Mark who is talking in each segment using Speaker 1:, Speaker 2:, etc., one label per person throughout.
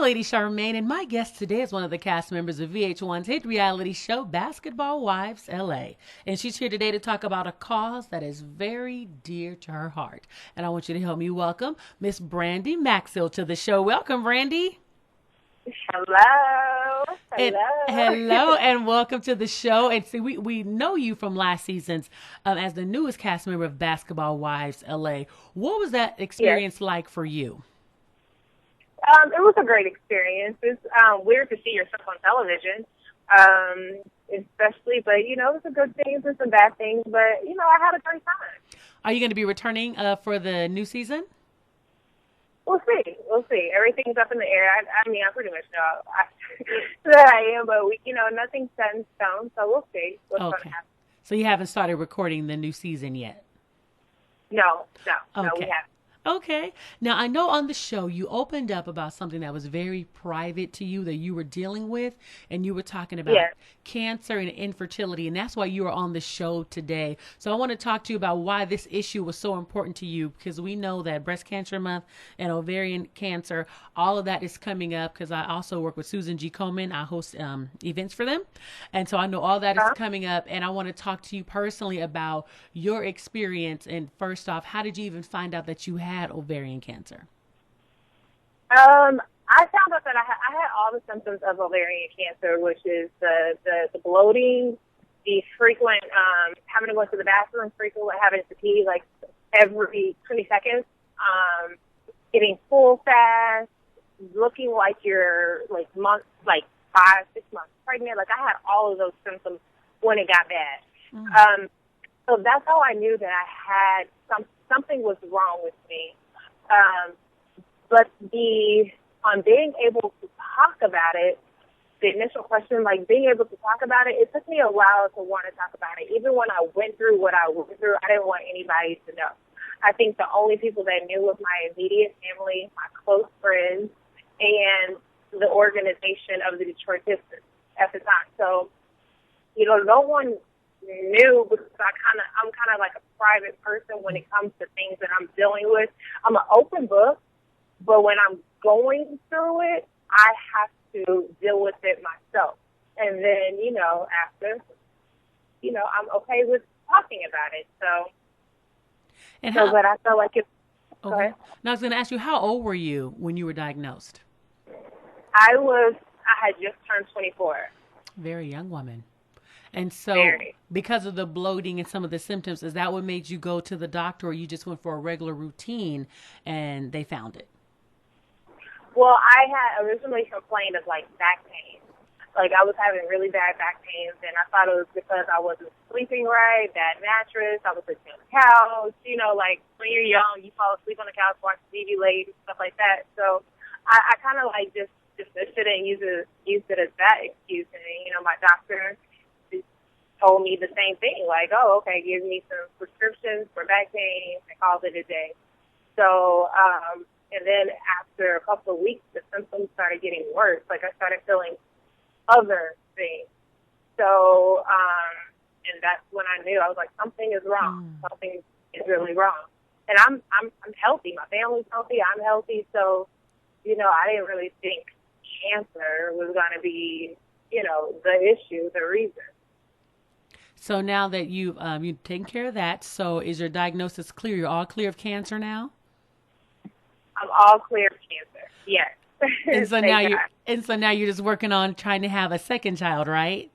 Speaker 1: Lady Charmaine, and my guest today is one of the cast members of VH1's hit reality show, Basketball Wives LA. And she's here today to talk about a cause that is very dear to her heart. And I want you to help me welcome Miss BRANDI MAXIELL to the show. Welcome, BRANDI.
Speaker 2: Hello.
Speaker 1: Hello, and welcome to the show. And see, we know you from last season's as the newest cast member of Basketball Wives LA. What was that experience like for you?
Speaker 2: It was a great experience. It's weird to see yourself on television, especially, but, it was a good things and some bad things, but, I had a great time.
Speaker 1: Are you going to be returning for the new season?
Speaker 2: We'll see. Everything's up in the air. I pretty much know that I am, but, nothing's set in stone, so we'll see what's going to happen.
Speaker 1: So you haven't started recording the new season yet?
Speaker 2: No, we haven't.
Speaker 1: Okay. Now, I know on the show you opened up about something that was very private to you that you were dealing with, and you were talking about cancer and infertility, and that's why you are on the show today. So I want to talk to you about why this issue was so important to you, because we know that Breast Cancer Month and ovarian cancer, all of that is coming up, because I also work with Susan G. Komen. I host events for them, and so I know all that is coming up, and I want to talk to you personally about your experience. And first off, how did you even find out that you had ovarian cancer?
Speaker 2: I found out that I had all the symptoms of ovarian cancer, which is the bloating, the frequent having to go to the bathroom frequently, having to pee like every 20 seconds, getting full fast, looking like you're like 5, 6 months pregnant. Like I had all of those symptoms when it got bad. So that's how I knew that I had something was wrong with me. But being able to talk about it, the initial question, like being able to talk about it, it took me a while to want to talk about it. Even when I went through what I went through, I didn't want anybody to know. I think the only people that knew was my immediate family, my close friends, and the organization of the Detroit Pistons at the time. So, no one knew, because I'm kind of like a private person when it comes to things that I'm dealing with. I'm an open book, but when I'm going through it, I have to deal with it myself. And then, after, I'm okay with talking about it. But I felt like it's
Speaker 1: okay. Now I was going to ask you, how old were you when you were diagnosed?
Speaker 2: I had just turned 24.
Speaker 1: Very young woman. And so because of the bloating and some of the symptoms, is that what made you go to the doctor, or you just went for a regular routine and they found it?
Speaker 2: Well, I had originally complained of like back pain. Like I was having really bad back pains, and I thought it was because I wasn't sleeping right, bad mattress, I was sleeping on the couch. Like when you're young, you fall asleep on the couch, watch TV late, stuff like that. So I kind of like just dismissed it and used it as that excuse. And my doctor told me the same thing, like, oh, okay, give me some prescriptions for back pain, and called it a day. So, and then after a couple of weeks, the symptoms started getting worse. Like I started feeling other things. So, and that's when I knew. I was like, something is wrong. Something is really wrong. And I'm healthy. My family's healthy. I'm healthy. So, I didn't really think cancer was going to be, the issue, the reason.
Speaker 1: So now that you've taken care of that, so is your diagnosis clear? You're all clear of cancer now?
Speaker 2: I'm all clear of cancer. Yes.
Speaker 1: And so now you're just working on trying to have a second child, right?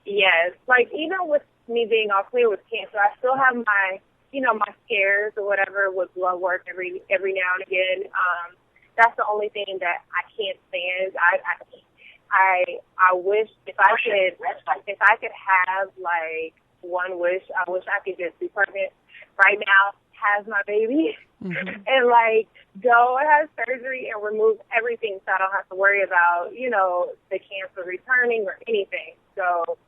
Speaker 2: Yes. Like even with me being all clear with cancer, I still have my my scares or whatever with blood work every now and again. That's the only thing that I can't stand. I wish if I could have like one wish, I wish I could just be pregnant right now, have my baby, and like go and have surgery and remove everything, so I don't have to worry about the cancer returning or anything. So,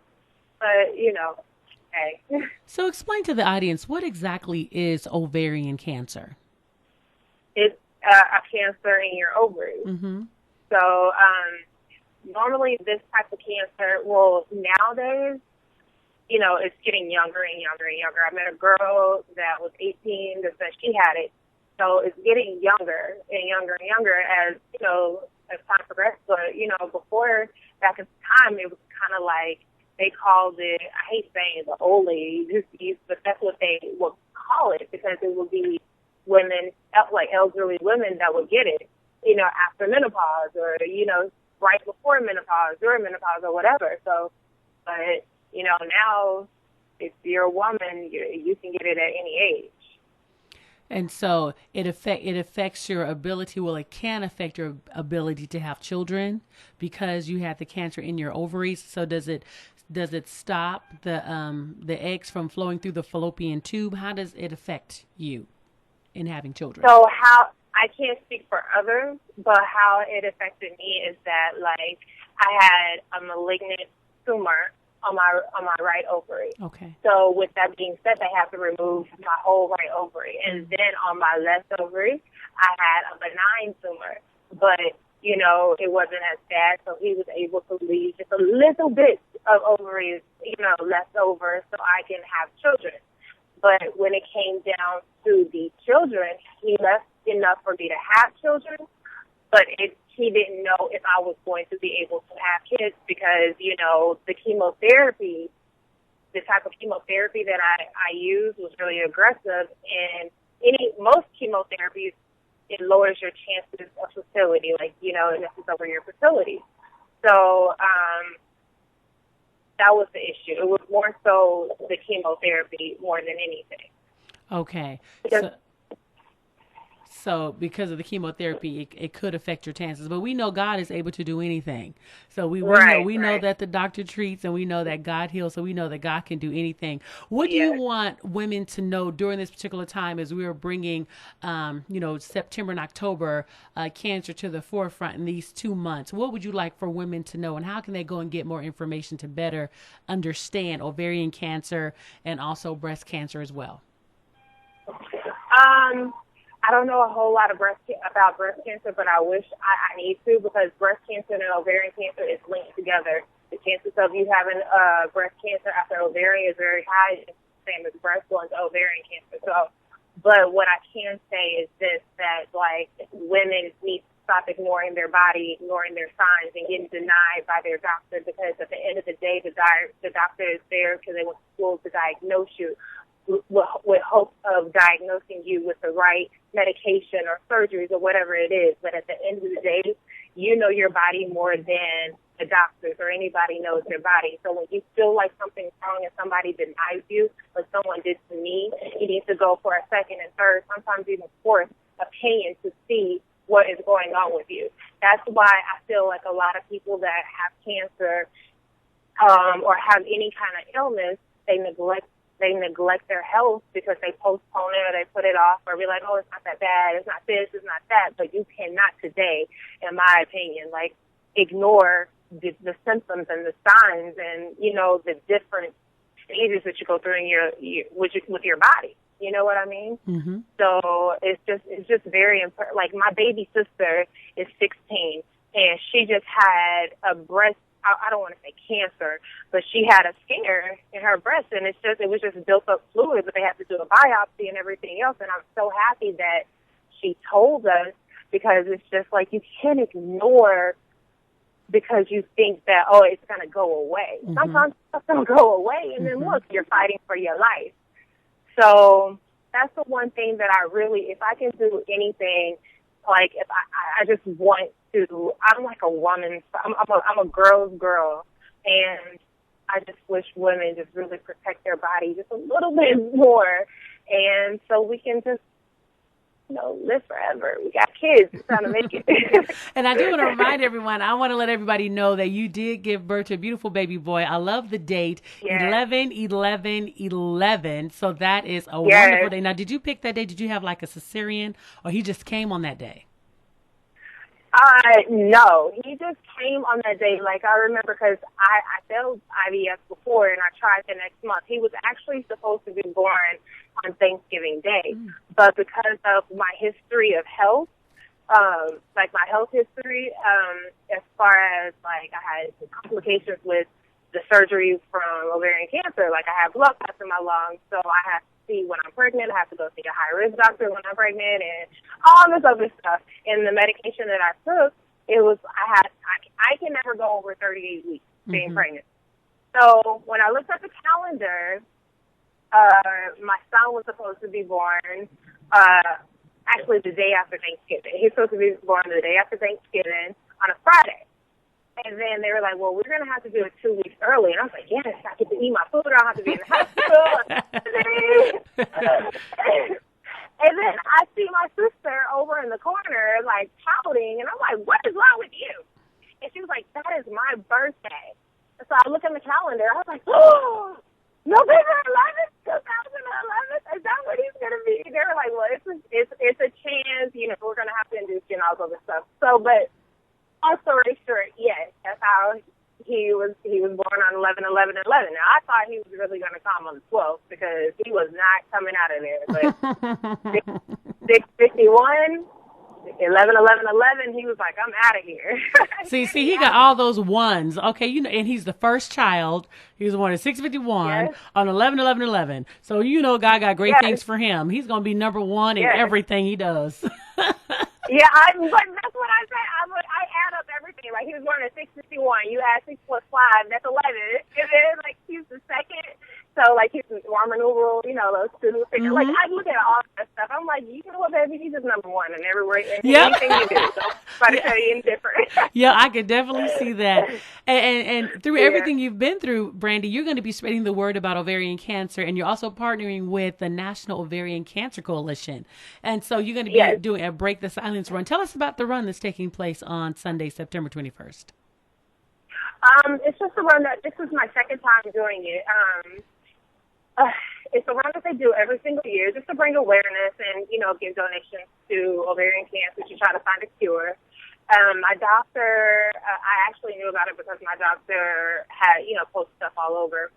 Speaker 2: but hey.
Speaker 1: So explain to the audience, what exactly is ovarian cancer?
Speaker 2: It's a cancer in your ovaries. So normally this type of cancer, well, nowadays, it's getting younger and younger and younger. I met a girl that was 18 that said she had it. So it's getting younger and younger and younger as, as time progressed. But, you know, before, back in time, it was kind of like they called it, I hate saying the old lady disease, but that's what they would call it, because it would be women, like elderly women that would get it, you know, after menopause or, you know, right before menopause, during menopause or whatever. So, but, you know, now if you're a woman, you can get it at any age.
Speaker 1: And so it affects your ability. Well, it can affect your ability to have children because you have the cancer in your ovaries. So does it stop the eggs from flowing through the fallopian tube? How does it affect you in having children?
Speaker 2: So how, I can't speak for others, but how it affected me is that, like, I had a malignant tumor on my right ovary.
Speaker 1: Okay.
Speaker 2: So with that being said, they have to remove my whole right ovary. And then on my left ovary, I had a benign tumor. But, you know, it wasn't as bad, so he was able to leave just a little bit of ovaries, you know, left over so I can have children. But when it came down to the children, he left enough for me to have children, but he didn't know if I was going to be able to have kids because, you know, the chemotherapy, the type of chemotherapy that I used was really aggressive, and most chemotherapies, it lowers your chances of fertility, like, you know, it messes over your fertility. So that was the issue. It was more so the chemotherapy more than anything.
Speaker 1: Okay. So because of the chemotherapy, it could affect your chances. But we know God is able to do anything. So we know that the doctor treats, and we know that God heals. So we know that God can do anything. What do you want women to know during this particular time as we are bringing, you know, September and October cancer to the forefront in these 2 months? What would you like for women to know, and how can they go and get more information to better understand ovarian cancer and also breast cancer as well?
Speaker 2: I don't know a whole lot about breast cancer, but I wish I need to, because breast cancer and ovarian cancer is linked together. The chances of you having breast cancer after ovarian is very high, same as breast going to ovarian cancer. So, but what I can say is this, that, like, women need to stop ignoring their body, ignoring their signs, and getting denied by their doctor, because at the end of the day, the doctor is there because they want to school to diagnose you, with hope of diagnosing you with the right medication or surgeries or whatever it is. But at the end of the day, you know your body more than the doctors or anybody knows their body. So when you feel like something's wrong and somebody denies you, like someone did to me, you need to go for a second and third, sometimes even fourth opinion to see what is going on with you. That's why I feel like a lot of people that have cancer or have any kind of illness, they neglect their health because they postpone it or they put it off or be like, oh, it's not that bad, it's not this, it's not that. But you cannot today, in my opinion, like, ignore the symptoms and the signs and, you know, the different stages that you go through in with your body. You know what I mean? Mm-hmm. So it's just very important. Like, my baby sister is 16, and she just had a breast, I don't want to say cancer, but she had a scare in her breast, and it was just built up fluid, but they had to do a biopsy and everything else. And I'm so happy that she told us, because it's just like, you can't ignore because you think that, oh, it's going to go away. Mm-hmm. Sometimes it's going to go away, and then look, you're fighting for your life. So that's the one thing that I really, if I can do anything, like, if I just want to, I'm like a woman, I'm a girl's girl, and I just wish women just really protect their body just a little bit more, and so we can just, you know, live forever. We got kids trying to make it.
Speaker 1: And I do want to remind everyone, I want to let everybody know that you did give birth to a beautiful baby boy. I love the date, 11/11/11. So that is a wonderful day. Now, did you pick that day? Did you have like a cesarean, or he just came on that day?
Speaker 2: No, he just came on that day. Like, I remember, because I failed IVF before, and I tried the next month. He was actually supposed to be born on Thanksgiving Day, but because of my history of health, like my health history, as far as, like, I had complications with the surgery from ovarian cancer. Like, I have blood clots in my lungs, so I have to see when I'm pregnant. I have to go see a high-risk doctor when I'm pregnant and all this other stuff. And the medication that I took, it was, I can never go over 38 weeks being pregnant. So when I looked at the calendar, my son was supposed to be born, actually the day after Thanksgiving. He's supposed to be born the day after Thanksgiving on a Friday. And then they were like, well, we're going to have to do it 2 weeks early. And I was like, yes, I get to eat my food. I don't have to be in the hospital. And then I see my sister over in the corner, like, pouting. And I'm like, what is wrong with you? And she was like, that is my birthday. And so I look at the calendar. I was like, oh, November 11th, 2011. Is that what he's going to be? They were like, well, it's a chance. You know, we're going to have to induce you and all this other stuff. So, but long story short, yes, that's how he was born on 11/11/11. Now, I thought he was really going to come on the 12th because he was not coming out of there. But 651, 11/11/11, he was like, I'm out of here.
Speaker 1: See, he got all those ones. Okay, you know, and he's the first child. He was born at 651 on 11/11/11. So, you know, God got great things for him. He's going to be number one in everything he does.
Speaker 2: Yeah, but that's what I said. I add up everything. Like, he was born at 651. You add 6 plus 5, that's 11. And then, like, he's the second. So, like, he's the Roman numeral, you know, those two. Like, I look at all that stuff. I'm like, you know what, baby? He's just number one in everywhere. Anything you do. So, try to tell you anything different.
Speaker 1: Yeah, I could definitely see that. And through everything you've been through, Brandi, you're going to be spreading the word about ovarian cancer, and you're also partnering with the National Ovarian Cancer Coalition. And so you're going to be doing a Break the Silence run. Tell us about the run that's taking place on Sunday, September 21st.
Speaker 2: It's just a run that this is my second time doing it. It's a run that they do every single year just to bring awareness and, you know, give donations to ovarian cancer to try to find a cure. My doctor, I actually knew about it because my doctor had, you know, post stuff all over.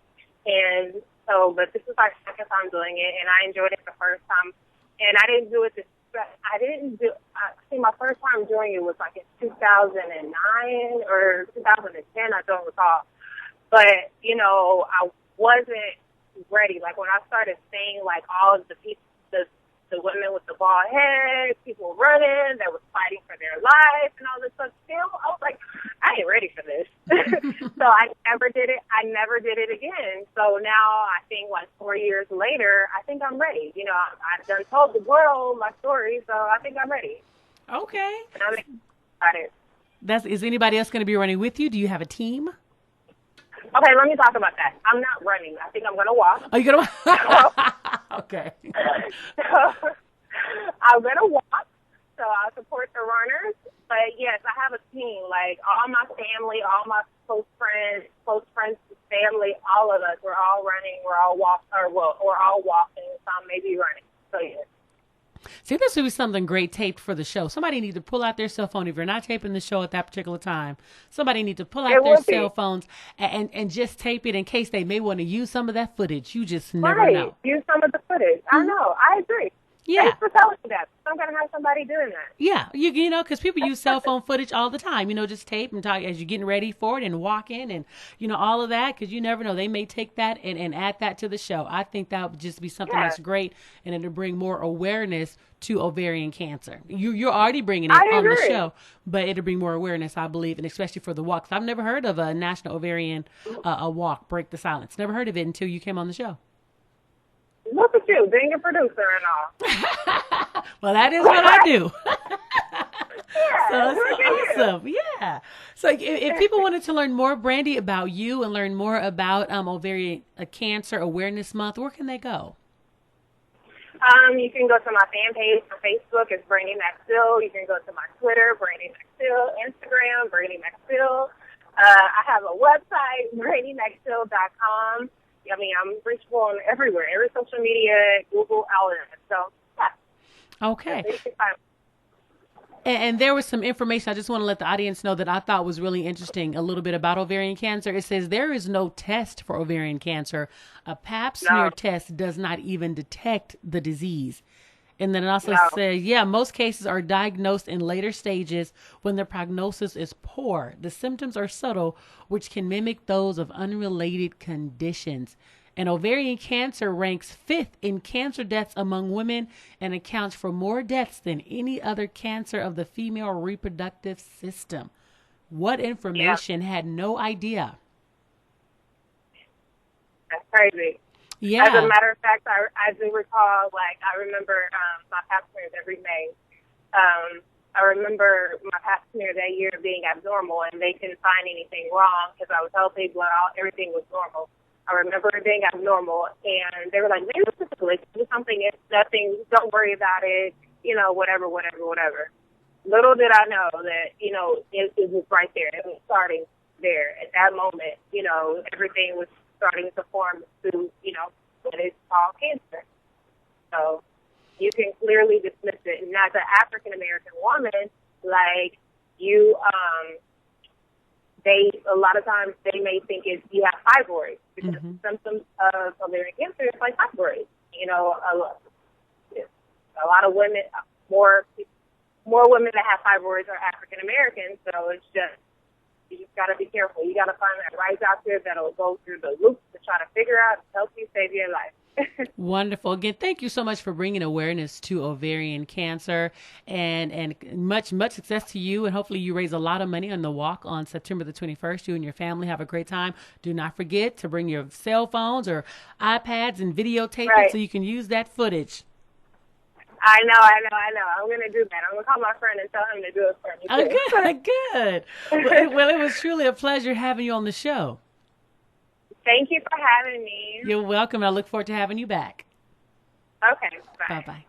Speaker 2: And so, but this is my second time doing it, and I enjoyed it the first time. And I didn't do it I think my first time doing it was like in 2009 or 2010, I don't recall. But, you know, I wasn't ready. Like, when I started seeing, like, all of the people, the women with the bald heads, people running, that was fighting for their life and all this stuff, still, I was like, I ain't ready for this. So I never did it. I never did it again. So now I think, like, 4 years later, I think I'm ready. You know, I've done told the world my story, so I think I'm ready.
Speaker 1: Okay.
Speaker 2: And I'm excited.
Speaker 1: Is anybody else going to be running with you? Do you have a team?
Speaker 2: Okay, let me talk about that. I'm not running. I think I'm going to walk.
Speaker 1: Oh, you're going to walk? Okay.
Speaker 2: So, I'm going to walk, so I'll support the runners. But, yes, I have a team. Like, all my family, all my close friends, family, all of us, we're all running. We're all walking. Some may be running. So, yes.
Speaker 1: See, this would be something great taped for the show. Somebody need to pull out their cell phone. If you're not taping the show at that particular time, somebody need to pull out their cell phones and just tape it in case they may want to use some of that footage. You just never know.
Speaker 2: Use some of the footage. I know. I agree.
Speaker 1: Yeah.
Speaker 2: Thanks for telling me that. I'm going to have somebody doing that.
Speaker 1: Yeah. You know, because people use cell phone footage all the time. You know, just tape and talk as you're getting ready for it and walking and, you know, all of that. Because you never know. They may take that and add that to the show. I think that would just be something that's great. And it'll bring more awareness to ovarian cancer. You're already bringing it on the show. But it'll bring more awareness, I believe. And especially for the walk. 'Cause I've never heard of a National Ovarian a walk, Break the Silence. Never heard of it until you came on the show.
Speaker 2: Look at you, being a producer and all.
Speaker 1: Well, that is what I do. So it's awesome. Yeah. So if people wanted to learn more, Brandi, about you and learn more about Ovarian Cancer Awareness Month, where can they go?
Speaker 2: You can go to my fan page on Facebook. It's Brandi Maxiell. You can go to my Twitter, Brandi Maxiell, Instagram, Brandi Maxiell. I have a website, BrandiMaxiell.com. I mean, I'm reachable on everywhere, every social media, Google, all of it. So, yeah.
Speaker 1: Okay. And there was some information I just want to let the audience know that I thought was really interesting, a little bit about ovarian cancer. It says there is no test for ovarian cancer. A pap smear test does not even detect the disease. And then it also says, most cases are diagnosed in later stages when the prognosis is poor. The symptoms are subtle, which can mimic those of unrelated conditions. And ovarian cancer ranks 5th in cancer deaths among women and accounts for more deaths than any other cancer of the female reproductive system. What information? Had no idea.
Speaker 2: That's crazy.
Speaker 1: Yeah.
Speaker 2: As a matter of fact, I do recall, like, I remember my pap smears every May. I remember my pap smear that year being abnormal, and they couldn't find anything wrong because I was healthy, everything was normal. I remember it being abnormal, and they were like, maybe it's just a glitch, do something, it's nothing, don't worry about it, you know, whatever. Little did I know that, you know, it was right there. It was starting there. At that moment, you know, everything was starting to form to, you know, what is called cancer. So you can clearly dismiss it. And as an African-American woman, like, you, a lot of times they may think you have fibroids because symptoms of ovarian cancer is like fibroids. You know, a lot of women, more women that have fibroids are African-American, so it's just, you just got to be careful. You got to find that right doctor that'll go through the loops to try to figure out and help you save your life.
Speaker 1: Wonderful. Again, thank you so much for bringing awareness to ovarian cancer, and much success to you. And hopefully you raise a lot of money on the walk on September the 21st. You and your family have a great time. Do not forget to bring your cell phones or iPads and videotape it so you can use that footage.
Speaker 2: I know. I'm going to do that. I'm going to call my friend and tell him to do it for me, too.
Speaker 1: Oh, good. Well, it was truly a pleasure having you on the show.
Speaker 2: Thank you for having me.
Speaker 1: You're welcome. I look forward to having you back.
Speaker 2: Okay. Bye.
Speaker 1: Bye-bye.